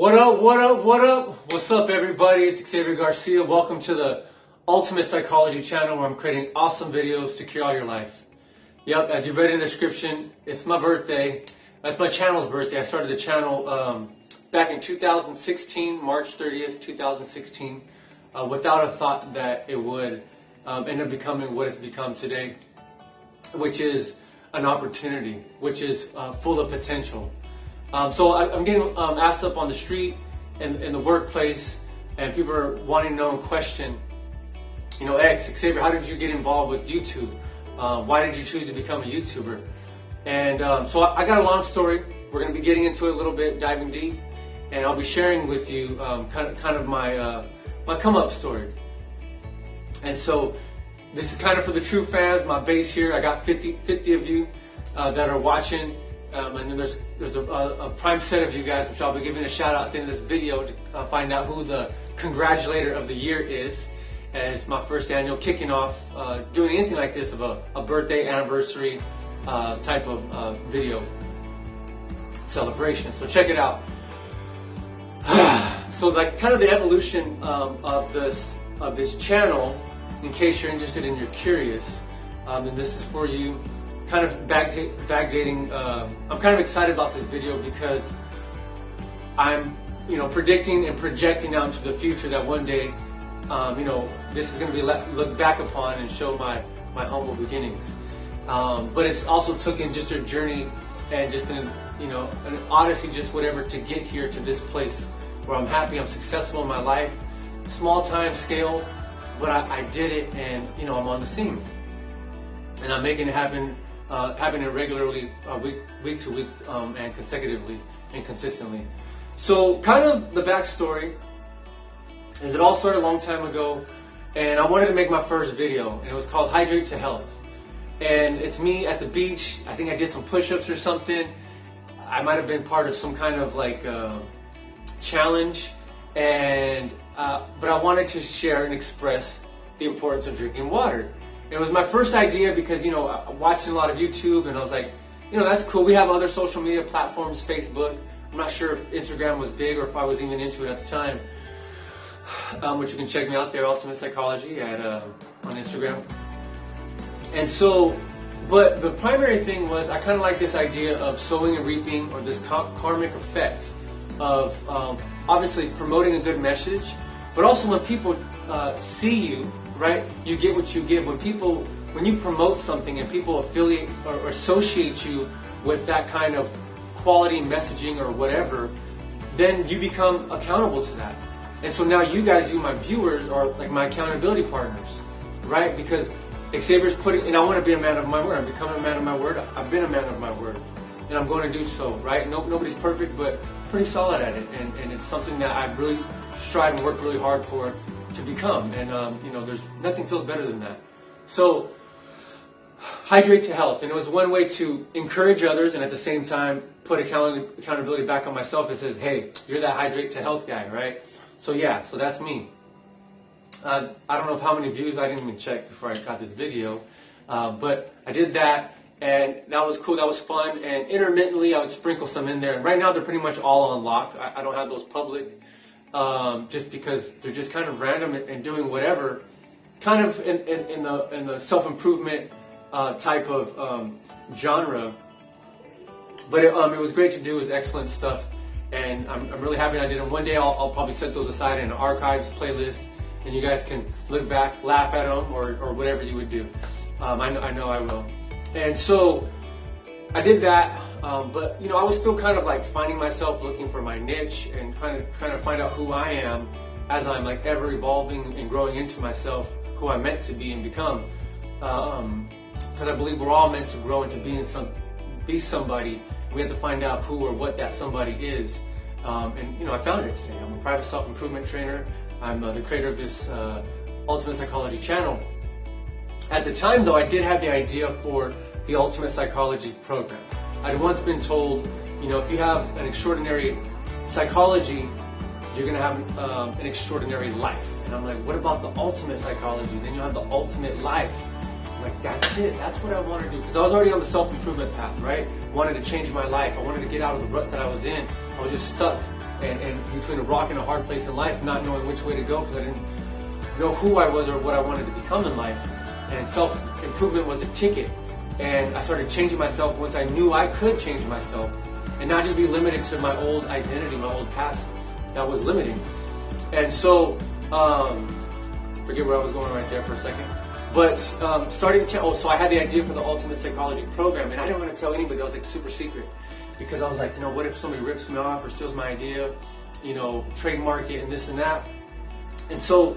What up, what up, what up? What's up, everybody? It's Xavier Garcia. Welcome to the Ultimate Psychology channel, where I'm creating awesome videos to cure all your life. Yep, as you read in the description, it's my birthday. That's my channel's birthday. I started the channel back in 2016, March 30th, 2016, without a thought that it would end up becoming what it's become today, which is an opportunity, which is full of potential. So I'm getting asked up on the street and in the workplace, and people are wanting to know and question, Xavier, how did you get involved with YouTube? Why did you choose to become a YouTuber? And so I got a long story. We're going to be getting into it a little bit, diving deep, and I'll be sharing with you kind of my come up story. And so this is kind of for the true fans, my base here. I got 50 of you that are watching. And then there's a prime set of you guys, which I'll be giving a shout out at the end of this video to find out who the congratulator of the year is. And it's my first annual kicking off doing anything like this of a birthday anniversary type of video celebration. So check it out. So like kind of the evolution of this channel, in case you're interested and you're curious, and this is for you. Kind of backdating. I'm kind of excited about this video because I'm, predicting and projecting out into the future that one day, this is going to be looked back upon and show my humble beginnings. But it's also taken just a journey and just an odyssey, just whatever, to get here to this place where I'm happy, I'm successful in my life, small time scale, but I did it, and I'm on the scene, and I'm making it happen. Happening regularly, week to week, and consecutively and consistently. So kind of the backstory is it all started a long time ago, and I wanted to make my first video, and it was called Hydrate to Health. And it's me at the beach. I think I did some push-ups or something. I might have been part of some kind of like challenge, and but I wanted to share and express the importance of drinking water. It was my first idea because, I'm watching a lot of YouTube, and I was like, that's cool. We have other social media platforms, Facebook. I'm not sure if Instagram was big or if I was even into it at the time. Which you can check me out there, Ultimate Psychology, on Instagram. And so, but the primary thing was I kind of like this idea of sowing and reaping, or this karmic effect of obviously promoting a good message, but also when people see you, right? You get what you give. When you promote something and people affiliate or associate you with that kind of quality messaging or whatever, then you become accountable to that. And so now you guys, my viewers, are like my accountability partners, right? Because Xavier's and I want to be a man of my word. I'm becoming a man of my word. I've been a man of my word, and I'm going to do so, right? Nobody's perfect, but pretty solid at it, and it's something that I've really strived and worked really hard for to become, and there's nothing feels better than that. So hydrate to health, and it was one way to encourage others and at the same time put accountability back on myself. It says, hey, you're that hydrate to health guy, right? So yeah, so that's me. I don't know how many views, I didn't even check before I got this video, but I did that, and that was cool, that was fun, and intermittently I would sprinkle some in there, and right now they're pretty much all on lock. I don't have those public, just because they're just kind of random and doing whatever, kind of in the self-improvement type of genre. But it was great to do. It was excellent stuff, and I'm really happy I did it. One day I'll probably set those aside in an archives playlist, and you guys can look back, laugh at them, or whatever you would do. I know I will. And so I did that. But I was still kind of like finding myself, looking for my niche, and trying to find out who I am as I'm like ever evolving and growing into myself, who I'm meant to be and become. Because I believe we're all meant to grow into be somebody. We have to find out who or what that somebody is. And I found it today. I'm a private self-improvement trainer. I'm the creator of this Ultimate Psychology channel. At the time, though, I did have the idea for the Ultimate Psychology program. I'd once been told, if you have an extraordinary psychology, you're going to have an extraordinary life. And I'm like, what about the ultimate psychology? Then you have the ultimate life. I'm like, that's it. That's what I want to do. Because I was already on the self-improvement path, right? I wanted to change my life. I wanted to get out of the rut that I was in. I was just stuck and between a rock and a hard place in life, not knowing which way to go because I didn't know who I was or what I wanted to become in life. And self-improvement was a ticket. And I started changing myself once I knew I could change myself and not just be limited to my old identity, my old past that was limiting. And so, forget where I was going right there for a second. But starting to, so I had the idea for the Ultimate Psychology program, and I didn't want to tell anybody. That was like super secret, because I was like, what if somebody rips me off or steals my idea, trademark it and this and that. And so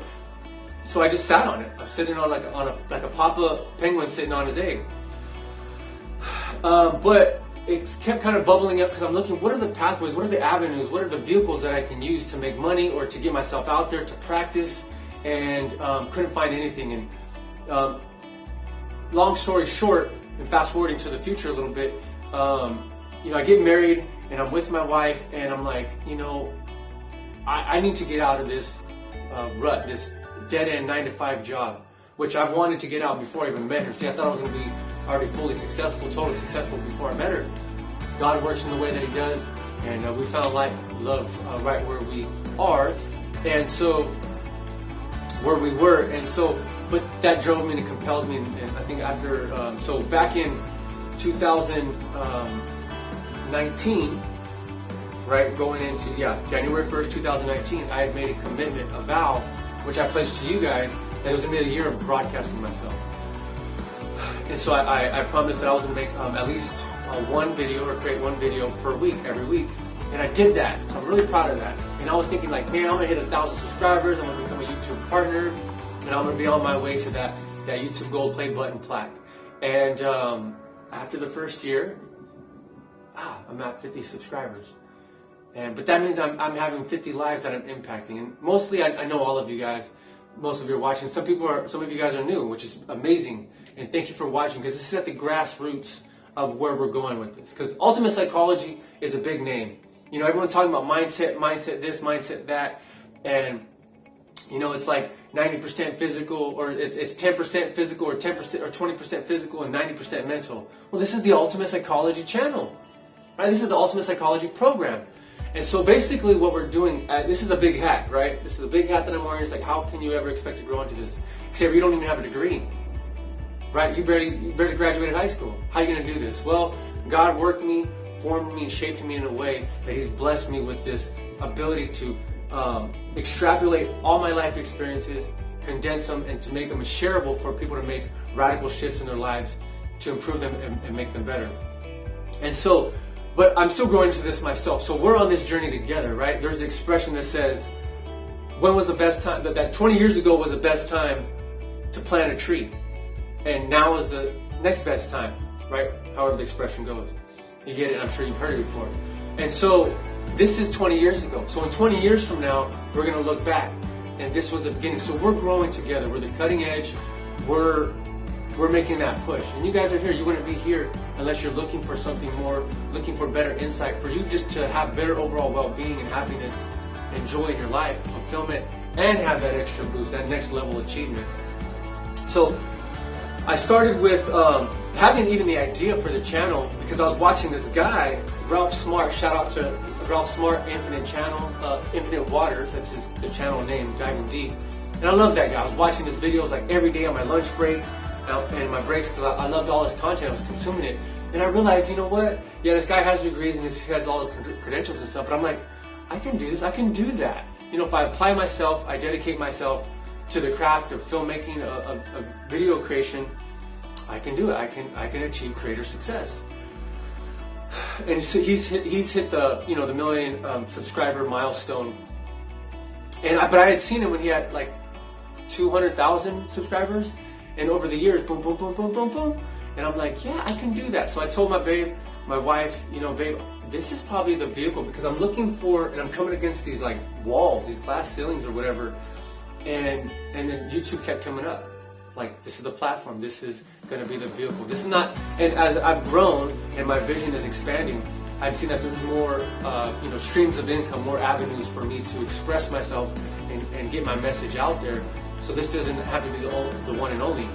I just sat on it. I'm sitting on like a papa penguin sitting on his egg. But it kept kind of bubbling up because I'm looking, what are the pathways, what are the avenues, what are the vehicles that I can use to make money or to get myself out there to practice, and couldn't find anything. And long story short, and fast forwarding to the future a little bit, I get married and I'm with my wife, and I'm like, I need to get out of this rut, this dead-end 9-to-5 job, which I've wanted to get out before I even met her. See, I thought I was going to be already fully successful, totally successful before I met her. God works in the way that He does, and we found love right where we are, and so where we were, and so. But that drove me and it compelled me, and I think after, so back in 2019, right, going into, January 1st, 2019, I had made a commitment, a vow, which I pledged to you guys, that it was going to be a year of broadcasting myself. And so I promised that I was going to make at least one video or create one video per week, every week. And I did that, so I'm really proud of that. And I was thinking like, man, I'm going to hit 1,000 subscribers, I'm going to become a YouTube partner, and I'm going to be on my way to that YouTube Gold Play Button plaque. And after the first year, I'm at 50 subscribers. But that means I'm having 50 lives that I'm impacting. And mostly, I know all of you guys, most of you are watching. Some of you guys are new, which is amazing. And thank you for watching, because this is at the grassroots of where we're going with this. Because Ultimate Psychology is a big name. Everyone's talking about mindset this, mindset that. And it's like 90% physical, or it's 10% physical, or 10% or 20% physical, and 90% mental. Well, this is the Ultimate Psychology channel, right? This is the Ultimate Psychology program. And so basically what we're doing, this is a big hat, right? This is a big hat that I'm wearing. It's like, how can you ever expect to grow into this? Xavier, you don't even have a degree, right? You barely graduated high school. How are you going to do this? Well, God worked me, formed me, and shaped me in a way that He's blessed me with this ability to extrapolate all my life experiences, condense them, and to make them shareable for people to make radical shifts in their lives to improve them and make them better. And so, but I'm still growing into this myself. So we're on this journey together, right? There's an expression that says, when was the best time, that 20 years ago was the best time to plant a tree, and now is the next best time, right? However the expression goes. You get it? I'm sure you've heard it before. And so this is 20 years ago. So in 20 years from now, we're going to look back, and this was the beginning. So we're growing together. We're the cutting edge. We're making that push. And you guys are here. You wouldn't be here unless you're looking for something more, looking for better insight, for you just to have better overall well-being and happiness and joy in your life, fulfillment, and have that extra boost, that next level achievement. So I started with having even the idea for the channel because I was watching this guy, Ralph Smart. Shout out to Ralph Smart, Infinite Channel, Infinite Waters. That's the channel name, Diving Deep. And I love that guy. I was watching his videos like every day on my lunch break and my breaks because I loved all his content. I was consuming it. And I realized, you know what? Yeah, this guy has degrees and he has all his credentials and stuff. But I'm like, I can do this. I can do that. If I apply myself, I dedicate myself to the craft of filmmaking, of video creation, I can do it. I can achieve creator success. And so he's hit the the million subscriber milestone. But I had seen him when he had like 200,000 subscribers, and over the years, boom, boom, boom, boom, boom, boom. And I'm like, yeah, I can do that. So I told my wife, babe, this is probably the vehicle because I'm looking for, and I'm coming against these like walls, these glass ceilings or whatever. And then YouTube kept coming up. Like, this is the platform. This is going to be the vehicle. This is not, and as I've grown and my vision is expanding, I've seen that there's more, streams of income, more avenues for me to express myself and get my message out there. So this doesn't have to be the one and only,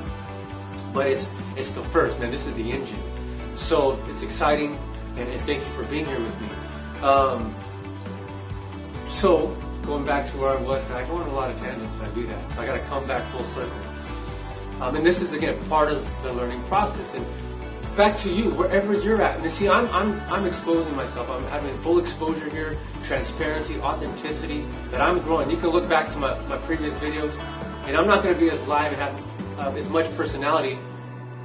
but it's the first, man. This is the engine. So it's exciting, and thank you for being here with me. So, going back to where I was, I go on a lot of tangents when I do that. So I got to come back full circle. And this is, again, part of the learning process. And back to you, wherever you're at. And you see, I'm exposing myself. I'm having full exposure here, transparency, authenticity, that I'm growing. You can look back to my previous videos, and I'm not going to be as live and have as much personality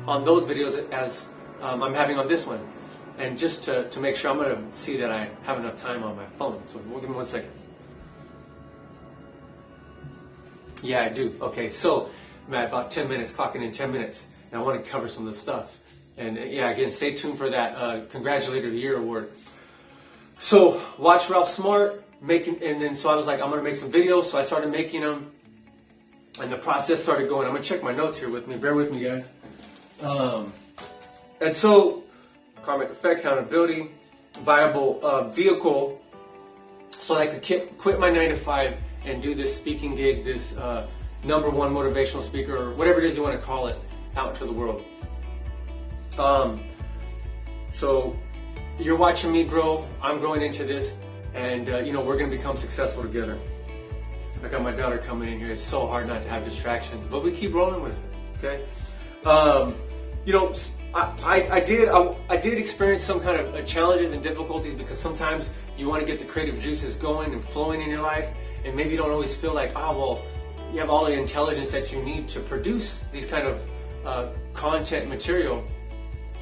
on those videos as I'm having on this one. And just to make sure, I'm going to see that I have enough time on my phone. So give me 1 second. Yeah, I do. Okay, so I'm at about 10 minutes, clocking in 10 minutes, and I want to cover some of the stuff. And yeah, again, stay tuned for that Congratulator of the Year award. So, watch Ralph Smart and then so I was like, I'm going to make some videos. So I started making them, and the process started going. I'm going to check my notes here with me. Bear with me, guys. And so, karmic effect, accountability, viable vehicle, so I could quit my 9 to 5 and do this speaking gig, this #1 motivational speaker, or whatever it is you want to call it, out to the world. So you're watching me grow, I'm growing into this, and we're going to become successful together. I got my daughter coming in here. It's so hard not to have distractions, but we keep rolling with it, okay? I did experience some kind of challenges and difficulties, because sometimes you want to get the creative juices going and flowing in your life, and maybe you don't always feel like, you have all the intelligence that you need to produce these kind of content material,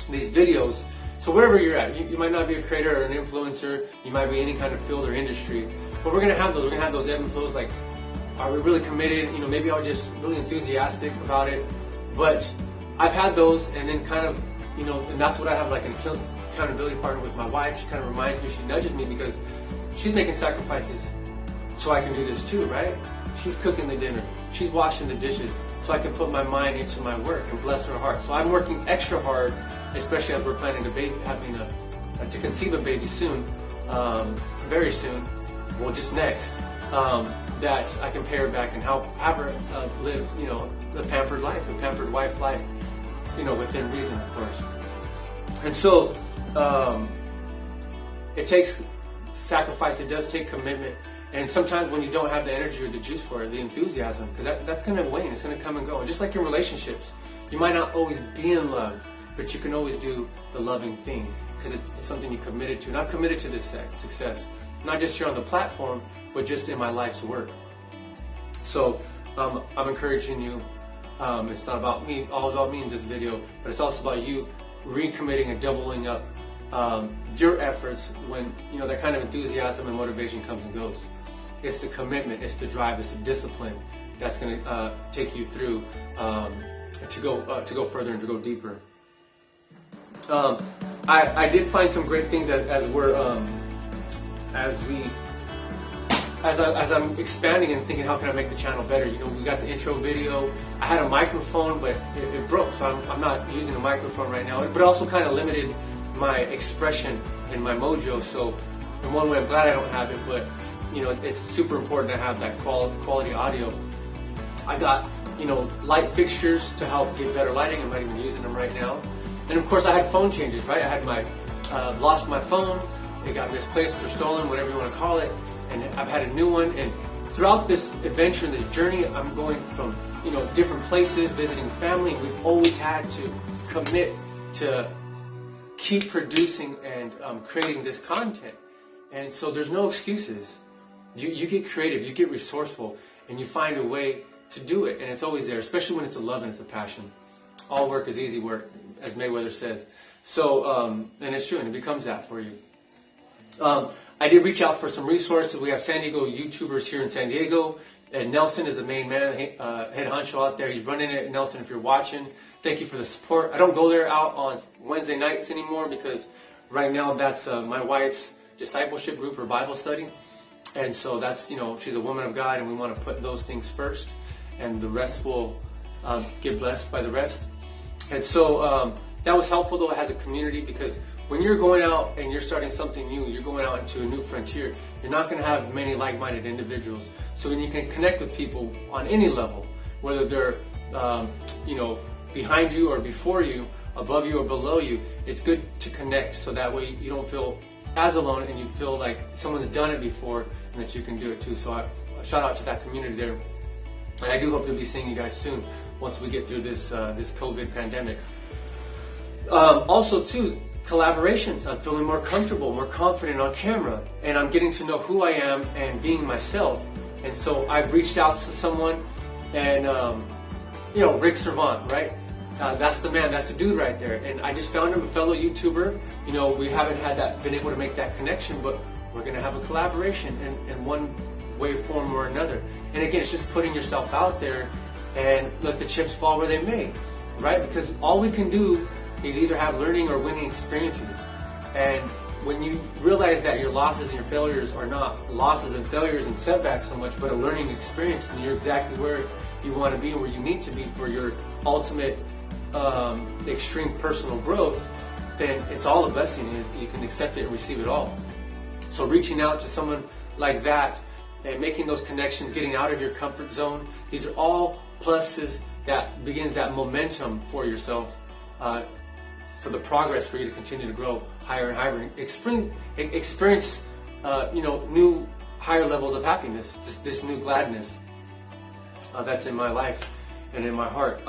these videos. So wherever you're at, you might not be a creator or an influencer, you might be any kind of field or industry, but we're going to have those. We're going to have those ebb and flows, like, are we really committed? Maybe I was just really enthusiastic about it, but I've had those, and then kind of, and that's what I have, like an accountability partner with my wife. She kind of reminds me, she nudges me, because she's making sacrifices so I can do this too, right? She's cooking the dinner, she's washing the dishes, so I can put my mind into my work, and bless her heart. So I'm working extra hard, especially as we're planning to conceive a baby soon, very soon, well, just next, that I can pay her back and have her live, the pampered life, the pampered wife life, within reason, of course. And so, it takes sacrifice, it does take commitment, and sometimes when you don't have the energy or the juice for it, the enthusiasm, because that's going to wane, it's going to come and go. And just like your relationships, you might not always be in love, but you can always do the loving thing, because it's something you committed to. And I'm committed to this success, not just here on the platform, but just in my life's work. So I'm encouraging you. It's not about me, all about me in this video, but it's also about you recommitting and doubling up your efforts when that kind of enthusiasm and motivation comes and goes. It's the commitment, it's the drive, it's the discipline that's going to take you through to go further and to go deeper. I did find some great things as I'm expanding and thinking, how can I make the channel better? We got the intro video. I had a microphone, but it broke, so I'm not using a microphone right now. But it also kind of limited my expression and my mojo. So in one way, I'm glad I don't have it, but it's super important to have that quality audio. I got light fixtures to help get better lighting. I'm not even using them right now. And of course, I had phone changes, right? I had lost my phone. It got misplaced or stolen, whatever you want to call it. And I've had a new one. And throughout this adventure, this journey, I'm going from different places, visiting family. We've always had to commit to keep producing and creating this content. And so there's no excuses. You get creative, you get resourceful, and you find a way to do it. And it's always there, especially when it's a love and it's a passion. All work is easy work, as Mayweather says. So, and it's true, and it becomes that for you. I did reach out for some resources. We have San Diego YouTubers here in San Diego. And Nelson is the main man, head honcho out there. He's running it. Nelson, if you're watching, thank you for the support. I don't go there out on Wednesday nights anymore, because right now that's my wife's discipleship group or Bible study. And so that's, she's a woman of God, and we want to put those things first, and the rest will get blessed by the rest. And so that was helpful, though, as a community, because when you're going out and you're starting something new, you're going out into a new frontier, you're not going to have many like-minded individuals. So when you can connect with people on any level, whether they're, behind you or before you, above you or below you, it's good to connect, so that way you don't feel as alone, and you feel like someone's done it before and that you can do it too. So shout out to that community there. And I do hope to be seeing you guys soon once we get through this COVID pandemic. Also too, collaborations. I'm feeling more comfortable, more confident on camera, and I'm getting to know who I am and being myself. And so I've reached out to someone, and Rick Servant, right? That's the man, that's the dude right there. And I just found him, a fellow YouTuber. We haven't been able to make that connection, but we're gonna have a collaboration in one way, form, or another. And again, it's just putting yourself out there and let the chips fall where they may, right? Because all we can do is either have learning or winning experiences. And when you realize that your losses and your failures are not losses and failures and setbacks so much, but a learning experience, and you're exactly where you want to be and where you need to be for your ultimate extreme personal growth, then it's all a blessing. You can accept it and receive it all. So reaching out to someone like that and making those connections, getting out of your comfort zone, these are all pluses that begins that momentum for yourself, for the progress for you to continue to grow higher and higher, experience new higher levels of happiness, this new gladness that's in my life and in my heart.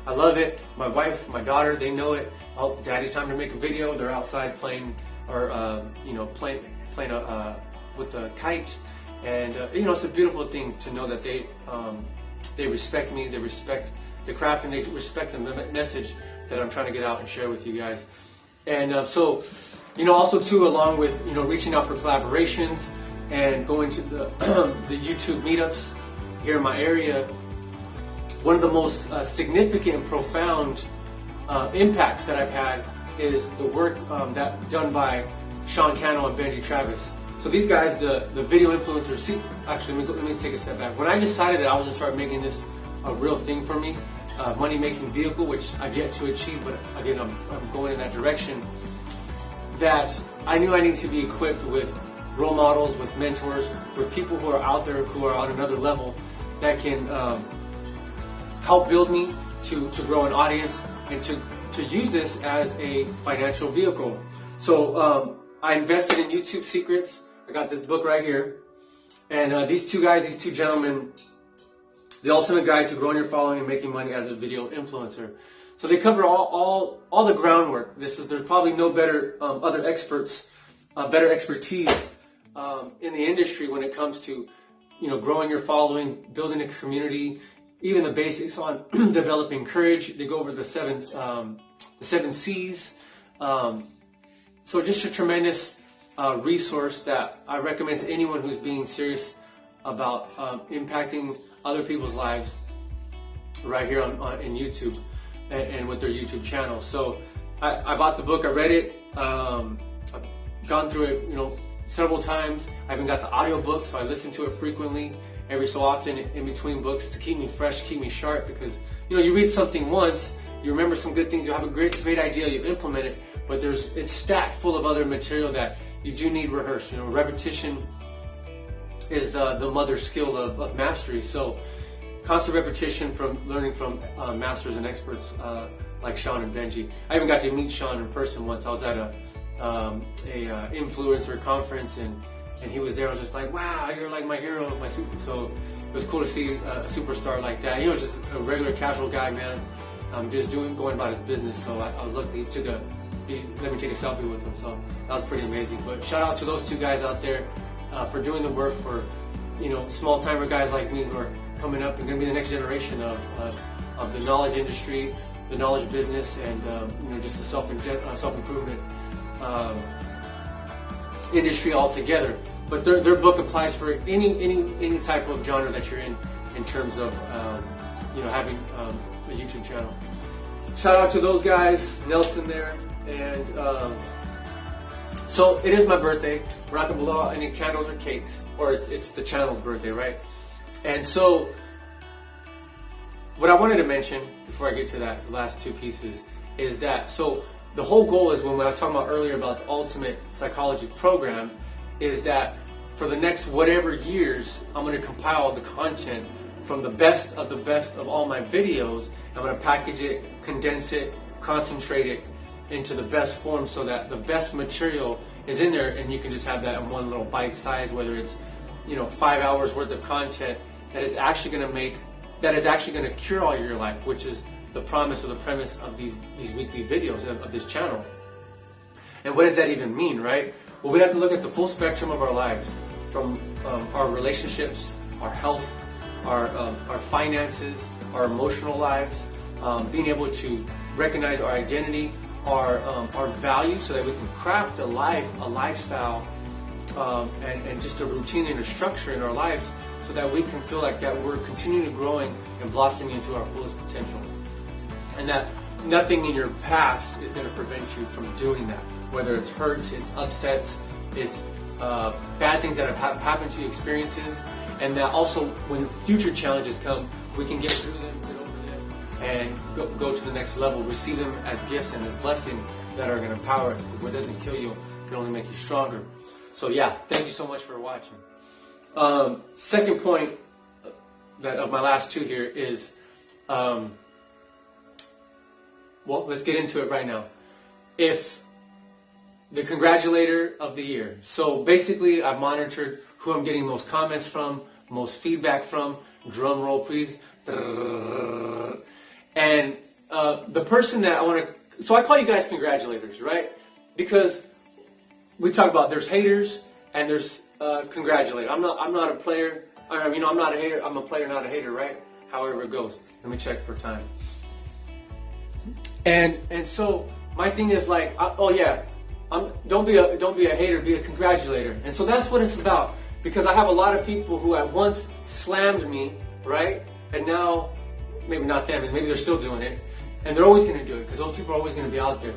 I love it. My wife, my daughter, they know it. Oh, Daddy's time to make a video. They're outside playing, or playing with the kite, and it's a beautiful thing to know that they respect me, they respect the craft, and they respect the message that I'm trying to get out and share with you guys. And also too, along with reaching out for collaborations and going to the the YouTube meetups here in my area, one of the most significant and profound impacts that I've had is the work that done by Sean Cannell and Benji Travis. So these guys, the video influencers. See, actually, let me take a step back. When I decided that I was gonna start making this a real thing for me, money-making vehicle, which I've yet to achieve, but again, I'm going in that direction. That I knew I needed to be equipped with role models, with mentors, with people who are out there who are on another level that can help build me to grow an audience and to use this as a financial vehicle. So I invested in YouTube Secrets. I got this book right here, and these two gentlemen, The Ultimate Guide to Growing Your Following and Making Money as a Video Influencer. So they cover all the groundwork. There's probably no better other experts, better expertise in the industry when it comes to growing your following, building a community, even the basics on developing courage. They go over the seven C's. So just a tremendous resource that I recommend to anyone who's being serious about impacting other people's lives right here in YouTube and with their YouTube channel. So I bought the book, I read it, I've gone through it several times. I even got the audio book, so I listen to it frequently, every so often in between books, to keep me fresh, keep me sharp, because you read something once, you remember some good things, you have a great idea, you implement it, but it's stacked full of other material that you do need rehearsed. Repetition is the mother skill of mastery. So constant repetition from learning from masters and experts like Sean and Benji. I even got to meet Sean in person once. I was at a influencer conference, and he was there. I was just like, wow, you're like my hero, my super. So it was cool to see a superstar like that. Just a regular casual guy, man, just going about his business. So I was lucky he let me take a selfie with him. So that was pretty amazing. But shout out to those two guys out there for doing the work for small timer guys like me who are coming up and going to be the next generation of the knowledge industry, the knowledge business, and just the self-improvement industry altogether. But their book applies for any type of genre that you're in terms of having a YouTube channel. Shout out to those guys, Nelson there, and so it is my birthday. We're not gonna blow out any candles or cakes, or it's the channel's birthday, right? And so what I wanted to mention before I get to that last two pieces is that, so the whole goal is, when I was talking about earlier about the Ultimate Psychology Program, is that for the next whatever years, I'm going to compile the content from the best of all my videos. I'm going to package it, condense it, concentrate it into the best form, so that the best material is in there, and you can just have that in one little bite size, whether it's 5 hours worth of content that is actually going to cure all your life, which is the promise or the premise of these weekly videos of this channel. And what does that even mean, right? Well, we have to look at the full spectrum of our lives, from our relationships, our health, our finances, our emotional lives, being able to recognize our identity, our values, so that we can craft a lifestyle, and just a routine and a structure in our lives, so that we can feel like that we're continually growing and blossoming into our fullest potential. And that nothing in your past is going to prevent you from doing that. Whether it's hurts, it's upsets, it's bad things that have happened to you, experiences, and that also when future challenges come, we can get through them, get over them, and go to the next level, receive them as gifts and as blessings that are going to empower us. Because what doesn't kill you can only make you stronger. So yeah, thank you so much for watching. Second point of my last two here is, well, let's get into it right now. The congratulator of the year. So basically, I've monitored who I'm getting most comments from, most feedback from. Drum roll, please. And the person that I want to, so I call you guys congratulators, right? Because we talk about there's haters and there's congratulators. I'm not a player. I'm not a hater. I'm a player, not a hater, right? However it goes. Let me check for time. And so my thing is like, oh yeah. Don't be a hater, be a congratulator. And so that's what it's about. Because I have a lot of people who at once slammed me, right? And now, maybe not them, and maybe they're still doing it. And they're always going to do it, because those people are always going to be out there.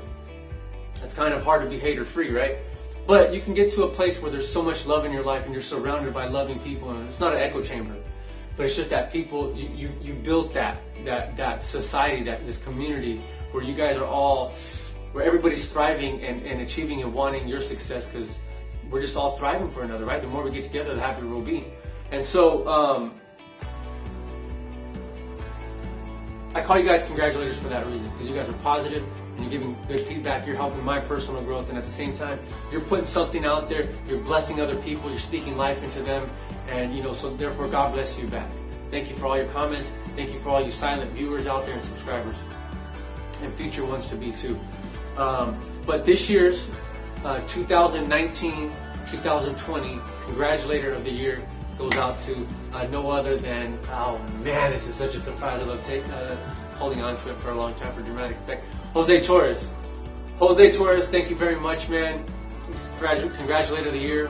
It's kind of hard to be hater-free, right? But you can get to a place where there's so much love in your life, and you're surrounded by loving people, and it's not an echo chamber. But it's just that people, you built that society, this community, where you guys are all, where everybody's thriving and achieving and wanting your success, because we're just all thriving for another, right? The more we get together, the happier we'll be. And so I call you guys congratulators for that reason, because you guys are positive and you're giving good feedback. You're helping my personal growth, and at the same time, you're putting something out there. You're blessing other people. You're speaking life into them, and so therefore God bless you back. Thank you for all your comments. Thank you for all you silent viewers out there and subscribers, and future ones to be too. But this year's 2019-2020 Congratulator of the Year goes out to no other than, oh man, this is such a surprise. I love holding on to it for a long time for dramatic effect. Jose Torres. Jose Torres, thank you very much, man. Congratulator of the Year.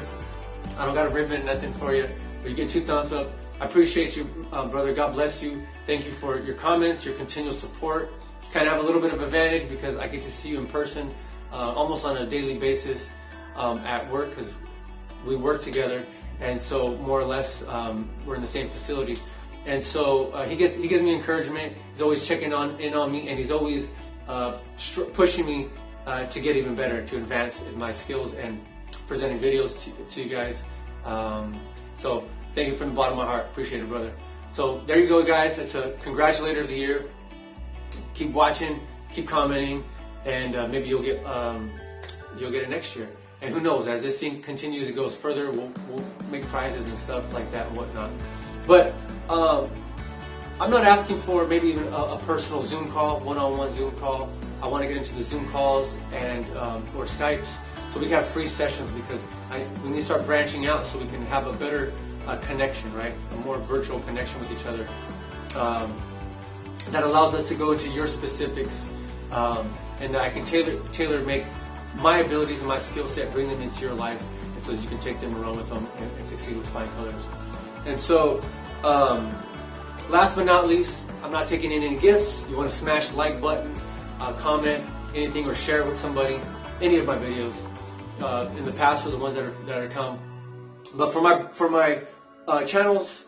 I don't got a ribbon, nothing for you, but you get 2 thumbs up. I appreciate you, brother. God bless you. Thank you for your comments, your continual support. You kind of have a little bit of advantage because I get to see you in person almost on a daily basis at work, because we work together, and so more or less we're in the same facility. And so he gives me encouragement. He's always checking in on me, and he's always pushing me to get even better, to advance in my skills and presenting videos to you guys. So thank you from the bottom of my heart. Appreciate it, brother. So there you go, guys. It's a Congratulator of the Year. Keep watching, keep commenting, and maybe you'll get it next year. And who knows, as this thing continues, it goes further, we'll make prizes and stuff like that and whatnot. But I'm not asking for maybe even a personal Zoom call, one-on-one Zoom call. I want to get into the Zoom calls and or Skypes, so we can have free sessions, because we need to start branching out so we can have a better connection, right? A more virtual connection with each other. That allows us to go into your specifics, and I can tailor make my abilities and my skill set, bring them into your life, and so that you can take them and run with them and succeed with flying colors. And so, last but not least, I'm not taking in any gifts. You want to smash the like button, comment anything, or share it with somebody, any of my videos in the past or the ones that are come. But for my channel's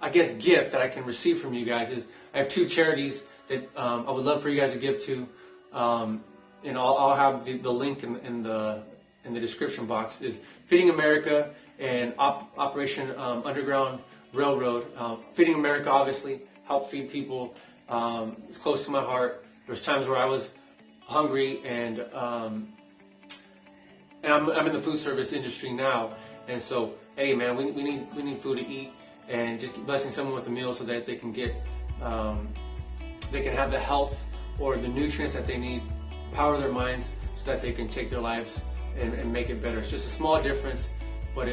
I guess gift that I can receive from you guys is I have 2 charities that I would love for you guys to give to. And I'll have the link in the description box. Is Feeding America and Operation Underground Railroad. Feeding America, obviously, help feed people. It's close to my heart. There's times where I was hungry and and I'm in the food service industry now, and so hey man, we need food to eat, and just blessing someone with a meal so that they can get they can have the health or the nutrients that they need, power their minds so that they can take their lives and make it better. It's just a small difference, but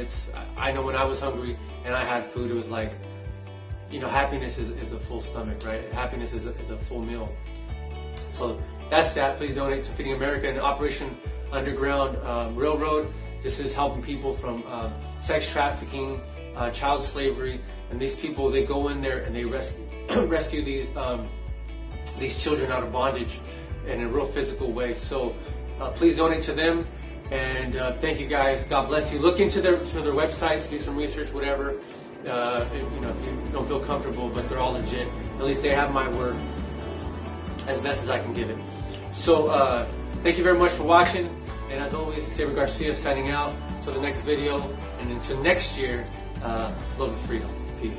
I know when I was hungry and I had food, it was like, happiness is a full stomach, right? Happiness is a full meal. So that's that. Please donate to Feeding America and Operation Underground Railroad. This is helping people from sex trafficking, child slavery, and these people, they go in there and they rescue these children out of bondage in a real physical way. So please donate to them, and thank you guys. God bless you. Look into their websites, do some research, whatever. If you don't feel comfortable, but they're all legit. At least they have my word as best as I can give it. So thank you very much for watching, and as always, Xavier Garcia signing out. Till the next video, and until next year, love and freedom. Peace.